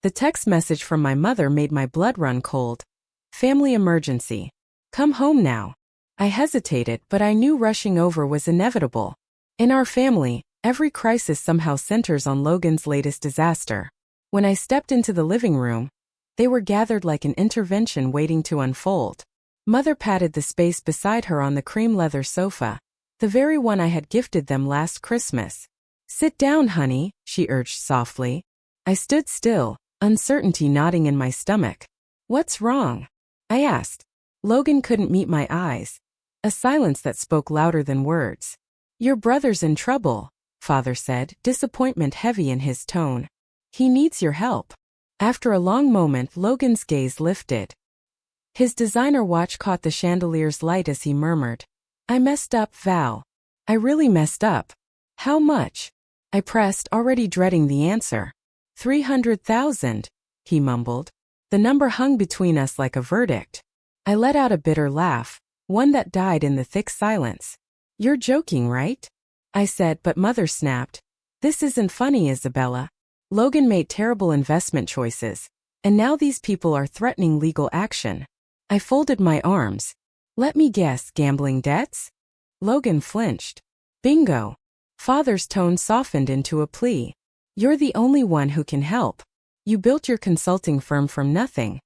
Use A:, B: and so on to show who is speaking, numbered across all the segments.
A: The text message from my mother made my blood run cold. Family emergency. Come home now. I hesitated, but I knew rushing over was inevitable. In our family, every crisis somehow centers on Logan's latest disaster. When I stepped into the living room, they were gathered like an intervention waiting to unfold. Mother patted the space beside her on the cream leather sofa, the very one I had gifted them last Christmas. Sit down, honey, she urged softly. I stood still, uncertainty knotting in my stomach. What's wrong? I asked. Logan couldn't meet my eyes. A silence that spoke louder than words. Your brother's in trouble, Father said, disappointment heavy in his tone. He needs your help. After a long moment, Logan's gaze lifted. His designer watch caught the chandelier's light as he murmured, I messed up, Val. I really messed up. How much? I pressed, already dreading the answer. 300,000, he mumbled. The number hung between us like a verdict. I let out a bitter laugh, one that died in the thick silence. You're joking, right? I said, but Mother snapped. This isn't funny, Isabella. Logan made terrible investment choices, and now these people are threatening legal action. I folded my arms. Let me guess, gambling debts? Logan flinched. Bingo. Father's tone softened into a plea. You're the only one who can help. You built your consulting firm from nothing.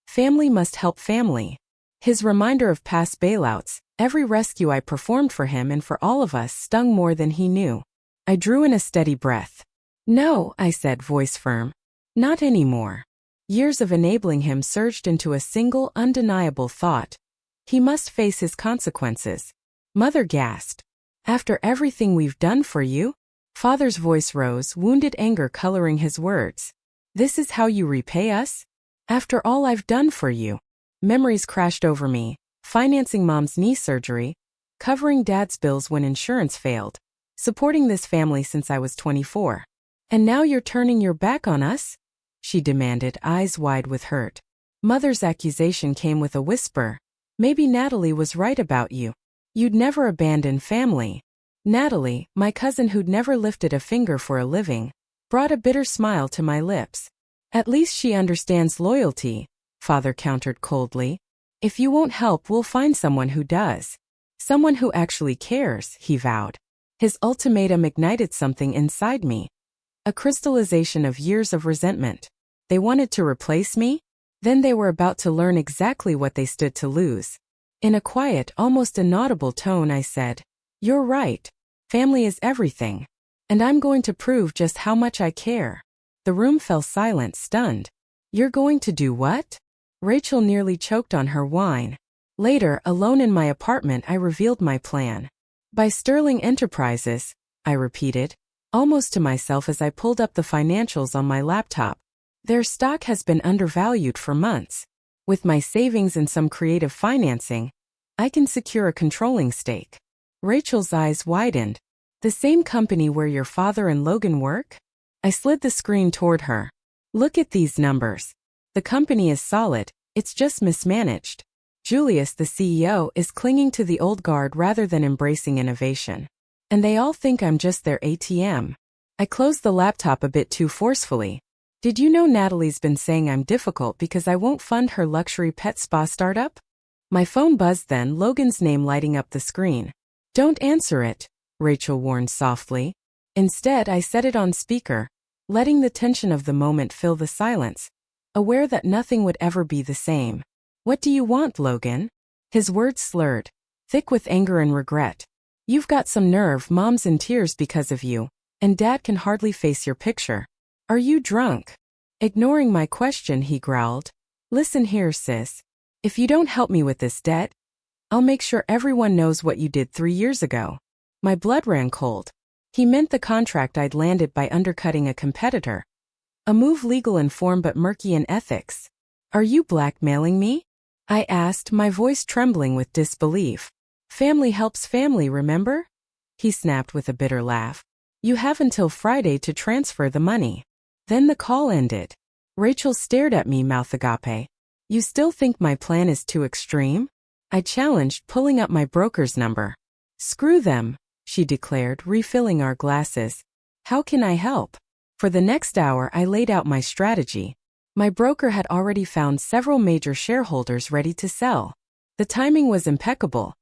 A: Family must help family. His reminder of past bailouts, every rescue I performed for him and for all of us, stung more than he knew. I drew in a steady breath. No, I said, voice firm. Not anymore. Years of enabling him surged into a single, undeniable thought. He must face his consequences. Mother gasped. After everything we've done for you? Father's voice rose, wounded anger coloring his words. This is how you repay us? After all I've done for you? Memories crashed over me, financing Mom's knee surgery, covering Dad's bills when insurance failed, supporting this family since I was 24. And now you're turning your back on us? She demanded, eyes wide with hurt. Mother's accusation came with a whisper. Maybe Natalie was right about you. You'd never abandon family. Natalie, my cousin who'd never lifted a finger for a living, brought a bitter smile to my lips. At least she understands loyalty, Father countered coldly. If you won't help, we'll find someone who does. Someone who actually cares, he vowed. His ultimatum ignited something inside me. A crystallization of years of resentment. They wanted to replace me? Then they were about to learn exactly what they stood to lose. In a quiet, almost inaudible tone, I said, You're right. Family is everything. And I'm going to prove just how much I care. The room fell silent, stunned. You're going to do what? Rachel nearly choked on her wine. Later, alone in my apartment, I revealed my plan. By Sterling Enterprises, I repeated, almost to myself as I pulled up the financials on my laptop. Their stock has been undervalued for months. With my savings and some creative financing, I can secure a controlling stake. Rachel's eyes widened. The same company where your father and Logan work? I slid the screen toward her. Look at these numbers. The company is solid, it's just mismanaged. Julius, the CEO, is clinging to the old guard rather than embracing innovation. And they all think I'm just their ATM. I closed the laptop a bit too forcefully. Did you know Natalie's been saying I'm difficult because I won't fund her luxury pet spa startup? My phone buzzed then, Logan's name lighting up the screen. Don't answer it, Rachel warned softly. Instead, I set it on speaker, letting the tension of the moment fill the silence, aware that nothing would ever be the same. What do you want, Logan? His words slurred, thick with anger and regret. You've got some nerve, Mom's in tears because of you, and Dad can hardly face your picture. Are you drunk? Ignoring my question, he growled. Listen here, sis. If you don't help me with this debt, I'll make sure everyone knows what you did 3 years ago. My blood ran cold. He meant the contract I'd landed by undercutting a competitor. A move legal in form but murky in ethics. Are you blackmailing me? I asked, my voice trembling with disbelief. Family helps family, remember? He snapped with a bitter laugh. You have until Friday to transfer the money. Then the call ended. Rachel stared at me, mouth agape. You still think my plan is too extreme? I challenged, pulling up my broker's number. Screw them, she declared, refilling our glasses. How can I help? For the next hour I laid out my strategy, My broker had already found several major shareholders ready to sell. The timing was impeccable.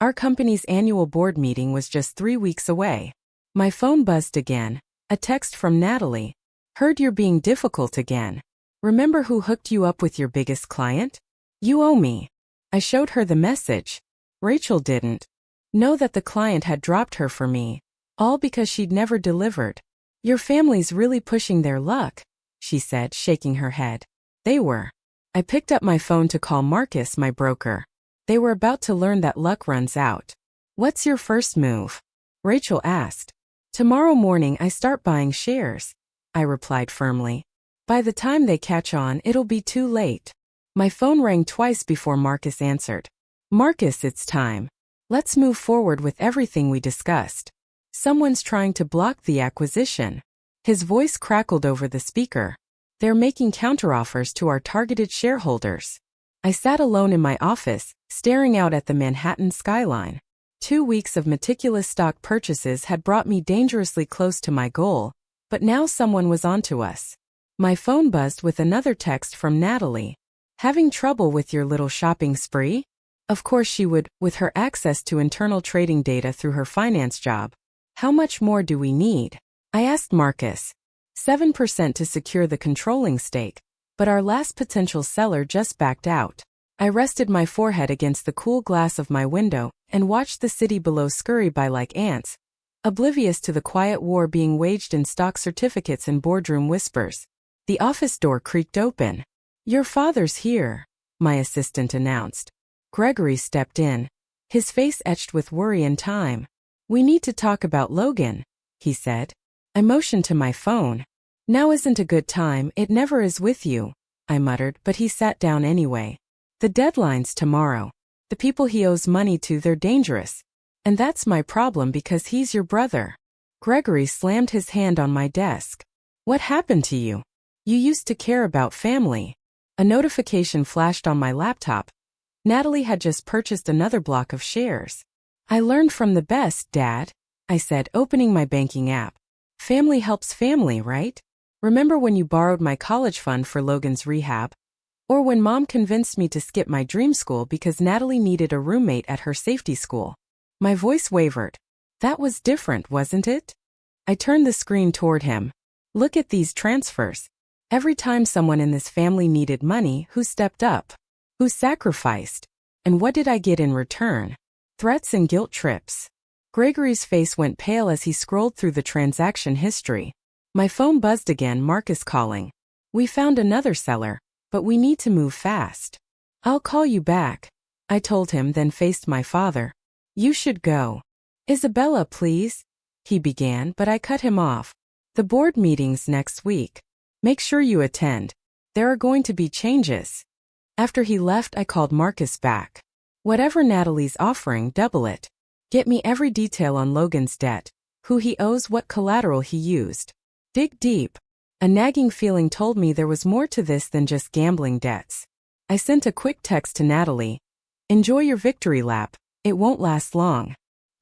A: Our company's annual board meeting was just 3 weeks away. My phone buzzed again, a text from Natalie. Heard you're being difficult again. Remember who hooked you up with your biggest client? You owe me. I showed her the message. Rachel didn't know that the client had dropped her for me, all because she'd never delivered. Your family's really pushing their luck, she said, shaking her head. They were. I picked up my phone to call Marcus, my broker. They were about to learn that luck runs out. What's your first move? Rachel asked. Tomorrow morning I start buying shares, I replied firmly. By the time they catch on, it'll be too late. My phone rang twice before Marcus answered. Marcus, it's time. Let's move forward with everything we discussed. Someone's trying to block the acquisition. His voice crackled over the speaker. They're making counteroffers to our targeted shareholders. I sat alone in my office, staring out at the Manhattan skyline. 2 weeks of meticulous stock purchases had brought me dangerously close to my goal, but now someone was onto us. My phone buzzed with another text from Natalie. Having trouble with your little shopping spree? Of course she would, with her access to internal trading data through her finance job. How much more do we need? I asked Marcus. 7% to secure the controlling stake, but our last potential seller just backed out. I rested my forehead against the cool glass of my window and watched the city below scurry by like ants, oblivious to the quiet war being waged in stock certificates and boardroom whispers. The office door creaked open. Your father's here, my assistant announced. Gregory stepped in, his face etched with worry and time. We need to talk about Logan, he said. I motioned to my phone. Now isn't a good time, it never is with you, I muttered, but he sat down anyway. The deadline's tomorrow. The people he owes money to, they're dangerous. And that's my problem because he's your brother. Gregory slammed his hand on my desk. What happened to you? You used to care about family. A notification flashed on my laptop. Natalie had just purchased another block of shares. I learned from the best, Dad, I said, opening my banking app. Family helps family, right? Remember when you borrowed my college fund for Logan's rehab? Or when Mom convinced me to skip my dream school because Natalie needed a roommate at her safety school? My voice wavered. That was different, wasn't it? I turned the screen toward him. Look at these transfers. Every time someone in this family needed money, who stepped up? Who sacrificed? And what did I get in return? Threats and guilt trips. Gregory's face went pale as he scrolled through the transaction history. My phone buzzed again, Marcus calling. We found another seller, but we need to move fast. I'll call you back, I told him, then faced my father. You should go. Isabella, please, he began, but I cut him off. The board meeting's next week. Make sure you attend. There are going to be changes. After he left, I called Marcus back. Whatever Natalie's offering, double it. Get me every detail on Logan's debt, who he owes, what collateral he used. Dig deep. A nagging feeling told me there was more to this than just gambling debts. I sent a quick text to Natalie. Enjoy your victory lap. It won't last long.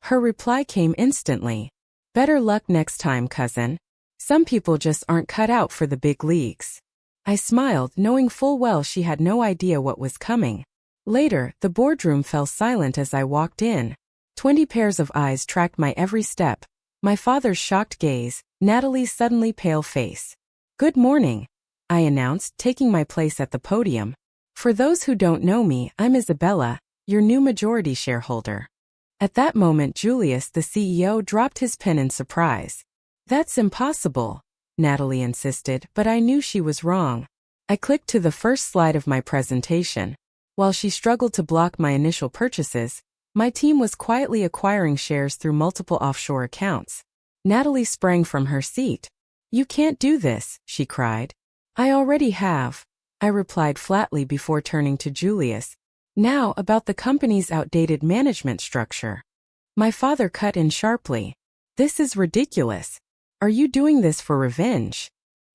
A: Her reply came instantly. Better luck next time, cousin. Some people just aren't cut out for the big leagues. I smiled, knowing full well she had no idea what was coming. Later, the boardroom fell silent as I walked in. 20 pairs of eyes tracked my every step. My father's shocked gaze, Natalie's suddenly pale face. Good morning, I announced, taking my place at the podium. For those who don't know me, I'm Isabella, your new majority shareholder. At that moment, Julius, the CEO, dropped his pen in surprise. That's impossible, Natalie insisted, but I knew she was wrong. I clicked to the first slide of my presentation. While she struggled to block my initial purchases, my team was quietly acquiring shares through multiple offshore accounts. Natalie sprang from her seat. You can't do this, she cried. I already have, I replied flatly before turning to Julius. Now about the company's outdated management structure. My father cut in sharply. This is ridiculous. Are you doing this for revenge?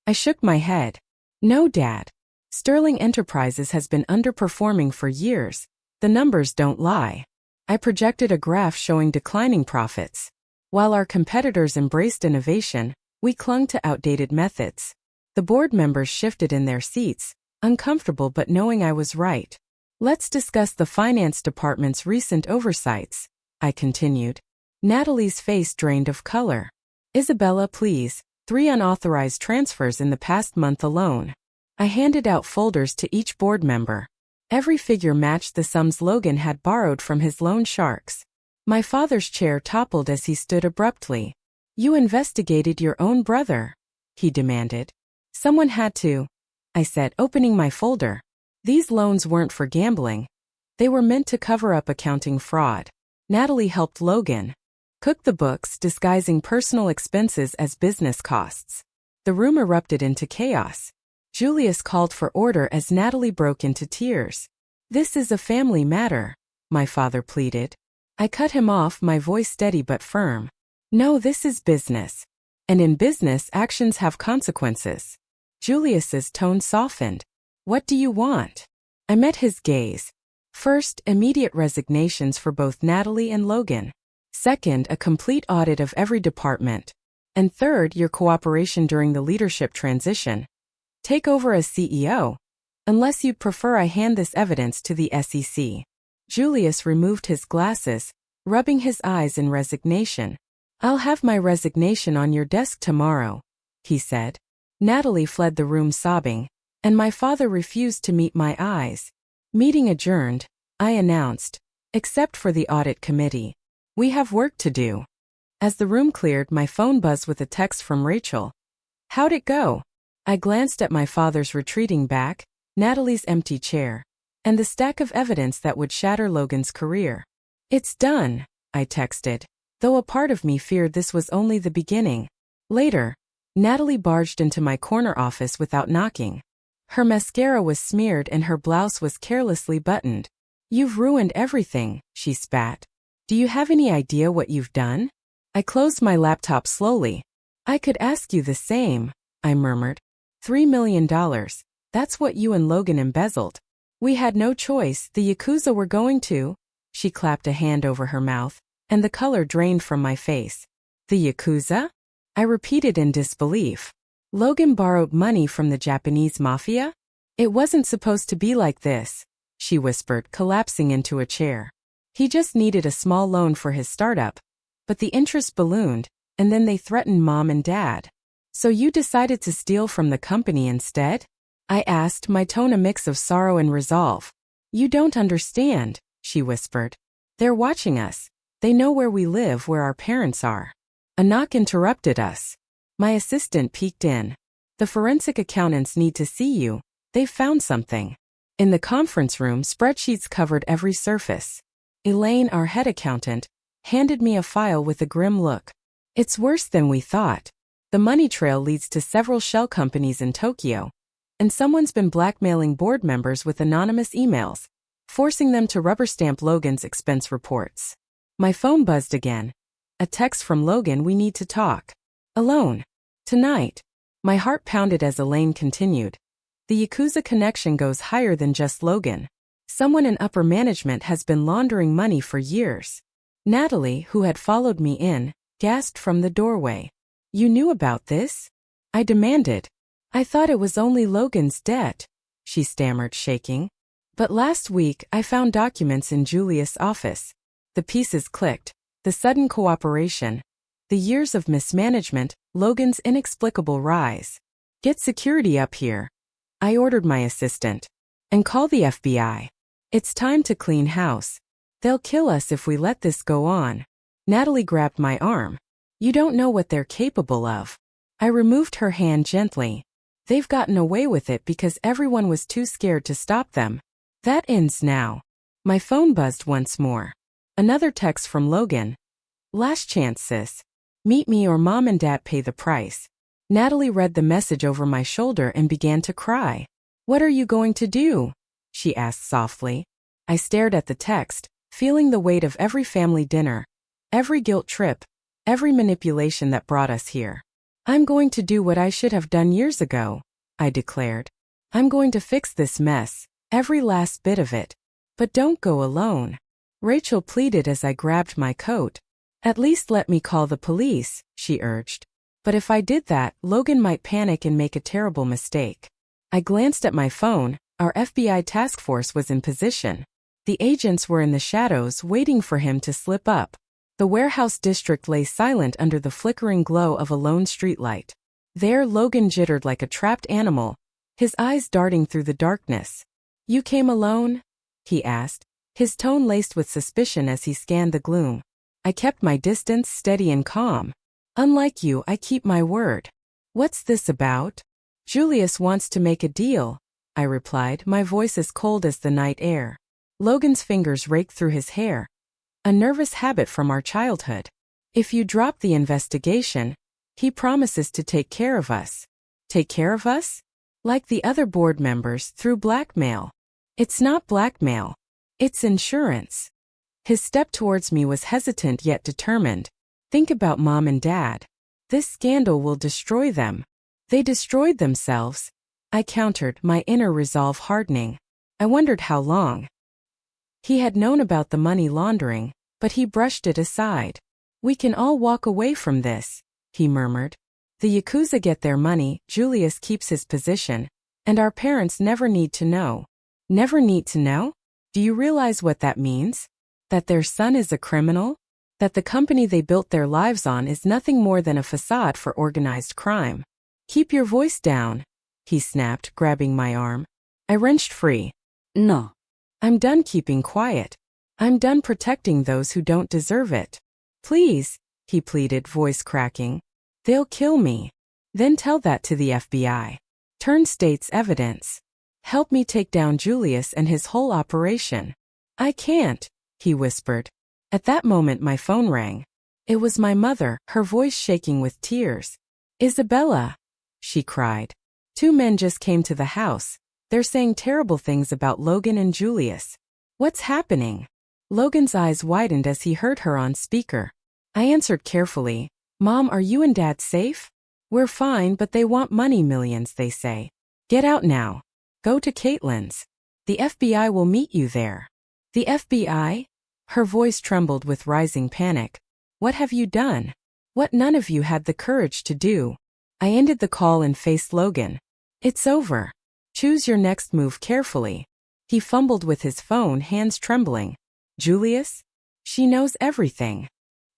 A: I shook my head. No, Dad. Sterling Enterprises has been underperforming for years. The numbers don't lie. I projected a graph showing declining profits. While our competitors embraced innovation, we clung to outdated methods. The board members shifted in their seats, uncomfortable but knowing I was right. Let's discuss the finance department's recent oversights, I continued. Natalie's face drained of color. Isabella, please. 3 unauthorized transfers in the past month alone. I handed out folders to each board member. Every figure matched the sums Logan had borrowed from his loan sharks. My father's chair toppled as he stood abruptly. You investigated your own brother, he demanded. Someone had to, I said, opening my folder. These loans weren't for gambling. They were meant to cover up accounting fraud. Natalie helped Logan cook the books, disguising personal expenses as business costs. The room erupted into chaos. Julius called for order as Natalie broke into tears. This is a family matter, my father pleaded. I cut him off, my voice steady but firm. No, this is business. And in business, actions have consequences. Julius's tone softened. What do you want? I met his gaze. First, immediate resignations for both Natalie and Logan. Second, a complete audit of every department. And third, your cooperation during the leadership transition. Take over as CEO. Unless you'd prefer I hand this evidence to the SEC. Julius removed his glasses, rubbing his eyes in resignation. I'll have my resignation on your desk tomorrow, he said. Natalie fled the room sobbing, and my father refused to meet my eyes. Meeting adjourned, I announced, except for the audit committee. We have work to do. As the room cleared, my phone buzzed with a text from Rachel. How'd it go? I glanced at my father's retreating back, Natalie's empty chair, and the stack of evidence that would shatter Logan's career. It's done, I texted, though a part of me feared this was only the beginning. Later, Natalie barged into my corner office without knocking. Her mascara was smeared and her blouse was carelessly buttoned. You've ruined everything, she spat. Do you have any idea what you've done? I closed my laptop slowly. I could ask you the same, I murmured. $3 million. That's what you and Logan embezzled. We had no choice, the Yakuza were going to. She clapped a hand over her mouth, and the color drained from my face. The Yakuza? I repeated in disbelief. Logan borrowed money from the Japanese mafia? It wasn't supposed to be like this, she whispered, collapsing into a chair. He just needed a small loan for his startup. But the interest ballooned, and then they threatened Mom and Dad. So you decided to steal from the company instead? I asked, my tone a mix of sorrow and resolve. You don't understand, she whispered. They're watching us. They know where we live, where our parents are. A knock interrupted us. My assistant peeked in. The forensic accountants need to see you. They've found something. In the conference room, spreadsheets covered every surface. Elaine, our head accountant, handed me a file with a grim look. It's worse than we thought. The money trail leads to several shell companies in Tokyo, and someone's been blackmailing board members with anonymous emails, forcing them to rubber stamp Logan's expense reports. My phone buzzed again. A text from Logan, we need to talk. Alone. Tonight. My heart pounded as Elaine continued. The Yakuza connection goes higher than just Logan. Someone in upper management has been laundering money for years. Natalie, who had followed me in, gasped from the doorway. You knew about this? I demanded. I thought it was only Logan's debt, she stammered, shaking. But last week I found documents in Julius' office. The pieces clicked. The sudden cooperation. The years of mismanagement, Logan's inexplicable rise. Get security up here, I ordered my assistant. And call the FBI. It's time to clean house. They'll kill us if we let this go on. Natalie grabbed my arm. You don't know what they're capable of. I removed her hand gently. They've gotten away with it because everyone was too scared to stop them. That ends now. My phone buzzed once more. Another text from Logan. Last chance, sis. Meet me or Mom and Dad pay the price. Natalie read the message over my shoulder and began to cry. What are you going to do? She asked softly. I stared at the text, feeling the weight of every family dinner, every guilt trip, every manipulation that brought us here. I'm going to do what I should have done years ago, I declared. I'm going to fix this mess, every last bit of it. But don't go alone. Rachel pleaded as I grabbed my coat. At least let me call the police, she urged. But if I did that, Logan might panic and make a terrible mistake. I glanced at my phone. Our FBI task force was in position. The agents were in the shadows waiting for him to slip up. The warehouse district lay silent under the flickering glow of a lone streetlight. There Logan jittered like a trapped animal, his eyes darting through the darkness. "You came alone?" he asked, his tone laced with suspicion as he scanned the gloom. I kept my distance, steady and calm. "Unlike you, I keep my word." "What's this about?" "Julius wants to make a deal," I replied, my voice as cold as the night air. Logan's fingers raked through his hair. "A nervous habit from our childhood. If you drop the investigation, he promises to take care of us." "Take care of us?" "Like the other board members, through blackmail." "It's not blackmail. It's insurance." His step towards me was hesitant yet determined. "Think about Mom and Dad. This scandal will destroy them." "They destroyed themselves," I countered, my inner resolve hardening. I wondered how long. He had known about the money laundering, but he brushed it aside. "We can all walk away from this," he murmured. "The Yakuza get their money, Julius keeps his position, and our parents never need to know." "Never need to know?" "Do you realize what that means? That their son is a criminal? That the company they built their lives on is nothing more than a facade for organized crime?" "Keep your voice down," he snapped, grabbing my arm. I wrenched free. "No. I'm done keeping quiet. I'm done protecting those who don't deserve it." "Please," he pleaded, voice cracking. "They'll kill me." "Then tell that to the FBI. Turn state's evidence. Help me take down Julius and his whole operation." "I can't," he whispered. At that moment my phone rang. It was my mother, her voice shaking with tears. "Isabella," she cried. "Two men just came to the house. They're saying terrible things about Logan and Julius." "What's happening?" Logan's eyes widened as he heard her on speaker. I answered carefully, "Mom, are you and Dad safe?" "We're fine, but they want money, millions, they say." "Get out now. Go to Caitlin's. The FBI will meet you there." "The FBI?" Her voice trembled with rising panic. "What have you done? What none of you had the courage to do." I ended the call and faced Logan. "It's over. Choose your next move carefully." He fumbled with his phone, hands trembling. "Julius? She knows everything."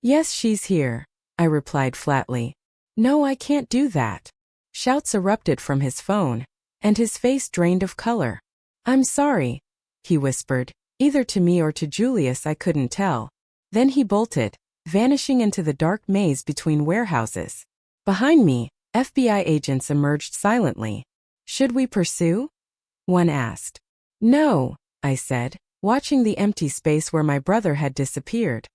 A: "Yes, she's here," I replied flatly. "No, I can't do that." Shouts erupted from his phone, and his face drained of color. "I'm sorry," he whispered, either to me or to Julius, I couldn't tell. Then he bolted, vanishing into the dark maze between warehouses. Behind me, FBI agents emerged silently. "Should we pursue?" one asked. "No," I said, watching the empty space where my brother had disappeared.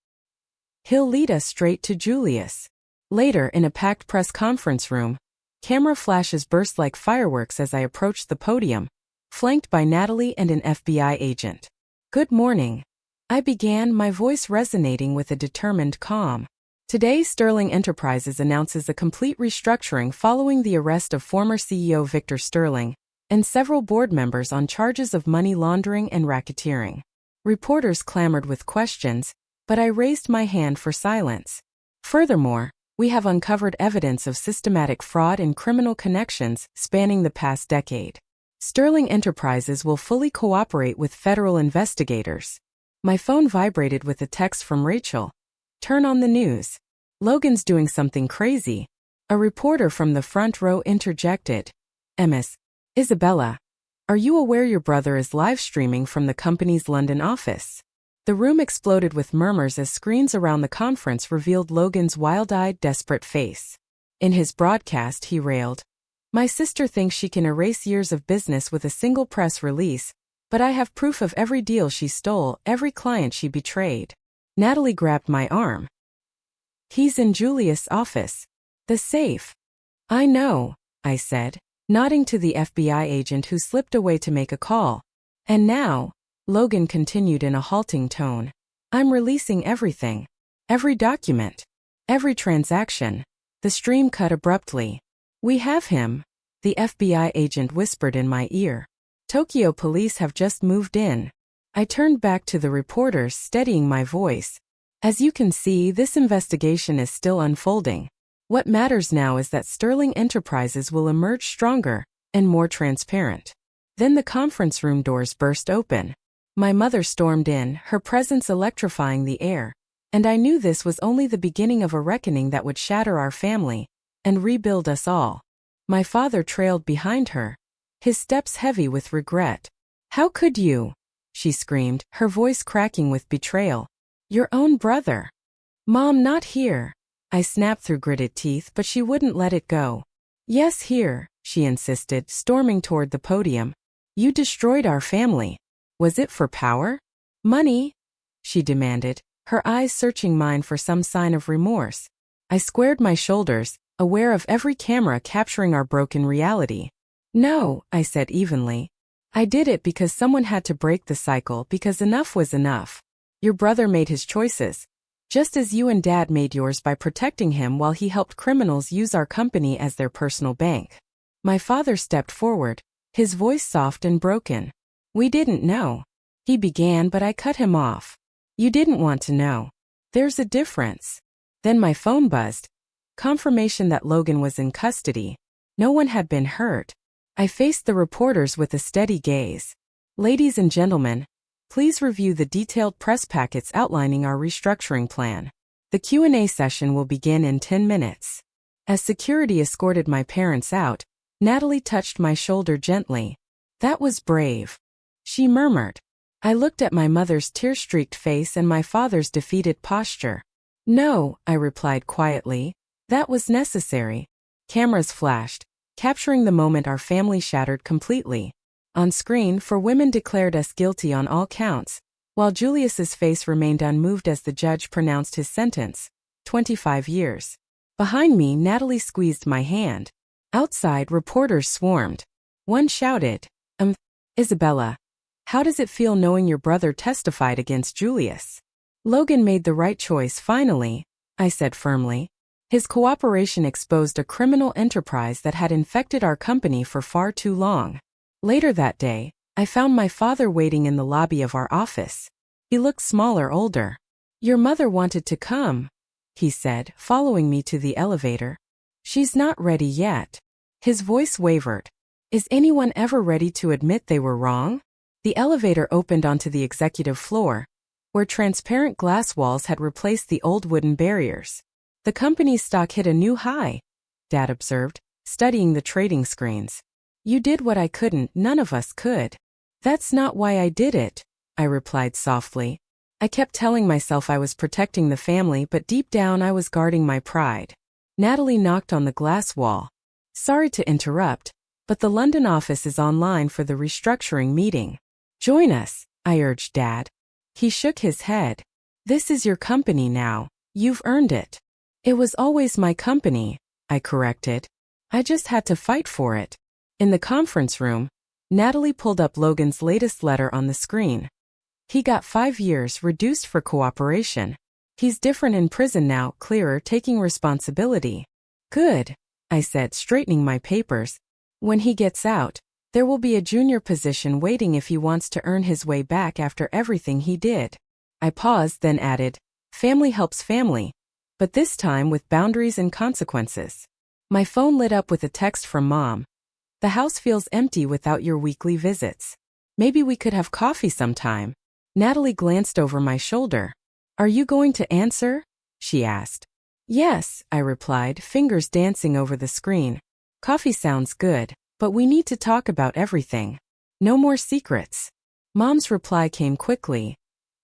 A: "He'll lead us straight to Julius." Later, in a packed press conference room, camera flashes burst like fireworks as I approached the podium, flanked by Natalie and an FBI agent. "Good morning," I began, my voice resonating with a determined calm. "Today, Sterling Enterprises announces a complete restructuring following the arrest of former CEO Victor Sterling and several board members on charges of money laundering and racketeering." Reporters clamored with questions, but I raised my hand for silence. "Furthermore, we have uncovered evidence of systematic fraud and criminal connections spanning the past decade. Sterling Enterprises will fully cooperate with federal investigators." My phone vibrated with a text from Rachel. "Turn on the news. Logan's doing something crazy." A reporter from the front row interjected. "Ms. Isabella, are you aware your brother is live streaming from the company's London office?" The room exploded with murmurs as screens around the conference revealed Logan's wild-eyed, desperate face. In his broadcast, he railed, "My sister thinks she can erase years of business with a single press release, but I have proof of every deal she stole, every client she betrayed." Natalie grabbed my arm. "He's in Julius' office. The safe." "I know," I said, nodding to the FBI agent who slipped away to make a call. "And now," Logan continued in a halting tone, "I'm releasing everything. Every document. Every transaction." The stream cut abruptly. "We have him," the FBI agent whispered in my ear. "Tokyo police have just moved in." I turned back to the reporters, steadying my voice. "As you can see, this investigation is still unfolding. What matters now is that Sterling Enterprises will emerge stronger and more transparent. Then the conference room doors burst open. My mother stormed in, her presence electrifying the air, and I knew this was only the beginning of a reckoning that would shatter our family and rebuild us all. My father trailed behind her, his steps heavy with regret. "How could you?" she screamed, her voice cracking with betrayal. "Your own brother." "Mom, not here." I snapped through gritted teeth, but she wouldn't let it go. "Yes, here," she insisted, storming toward the podium. "You destroyed our family. Was it for power? Money?" she demanded, her eyes searching mine for some sign of remorse. I squared my shoulders, aware of every camera capturing our broken reality. "No," I said evenly. "I did it because someone had to break the cycle, because enough was enough. Your brother made his choices, just as you and Dad made yours by protecting him while he helped criminals use our company as their personal bank." My father stepped forward, his voice soft and broken. "We didn't know," he began, but I cut him off. "You didn't want to know. There's a difference." Then my phone buzzed. Confirmation that Logan was in custody. No one had been hurt. I faced the reporters with a steady gaze. "Ladies and gentlemen, please review the detailed press packets outlining our restructuring plan. The Q&A session will begin in 10 minutes. As security escorted my parents out, Natalie touched my shoulder gently. "That was brave," she murmured. I looked at my mother's tear-streaked face and my father's defeated posture. "No," I replied quietly. "That was necessary." Cameras flashed, capturing the moment our family shattered completely. On screen, 4 women declared us guilty on all counts, while Julius's face remained unmoved as the judge pronounced his sentence, 25 years. Behind me, Natalie squeezed my hand. Outside, reporters swarmed. One shouted, Isabella, how does it feel knowing your brother testified against Julius?" "Logan made the right choice finally," I said firmly. "His cooperation exposed a criminal enterprise that had infected our company for far too long." Later that day, I found my father waiting in the lobby of our office. He looked smaller, older. "Your mother wanted to come," he said, following me to the elevator. "She's not ready yet." His voice wavered. "Is anyone ever ready to admit they were wrong?" The elevator opened onto the executive floor, where transparent glass walls had replaced the old wooden barriers. "The company's stock hit a new high," Dad observed, studying the trading screens. "You did what I couldn't, none of us could." "That's not why I did it," I replied softly. I kept telling myself I was protecting the family, but deep down I was guarding my pride. Natalie knocked on the glass wall. "Sorry to interrupt, but the London office is online for the restructuring meeting. Join us," I urged Dad. He shook his head. "This is your company now. You've earned it." "It was always my company," I corrected. "I just had to fight for it." In the conference room, Natalie pulled up Logan's latest letter on the screen. "He got 5 years, reduced for cooperation. He's different in prison now, clearer, taking responsibility." "Good," I said, straightening my papers. "When he gets out, there will be a junior position waiting if he wants to earn his way back after everything he did." I paused, then added, "Family helps family, but this time with boundaries and consequences." My phone lit up with a text from Mom. "The house feels empty without your weekly visits. Maybe we could have coffee sometime." Natalie glanced over my shoulder. "Are you going to answer?" she asked. "Yes," I replied, fingers dancing over the screen. "Coffee sounds good, but we need to talk about everything. No more secrets." Mom's reply came quickly.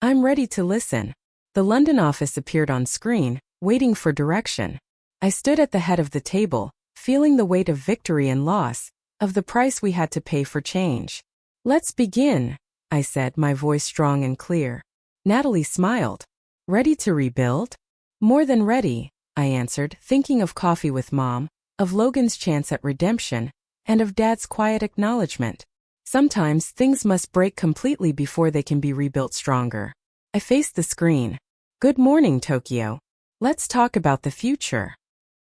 A: "I'm ready to listen." The London office appeared on screen, waiting for direction. I stood at the head of the table, feeling the weight of victory and loss, of the price we had to pay for change. "Let's begin," I said, my voice strong and clear. Natalie smiled. "Ready to rebuild?" "More than ready," I answered, thinking of coffee with Mom, of Logan's chance at redemption, and of Dad's quiet acknowledgement. Sometimes things must break completely before they can be rebuilt stronger. I faced the screen. "Good morning, Tokyo. Let's talk about the future."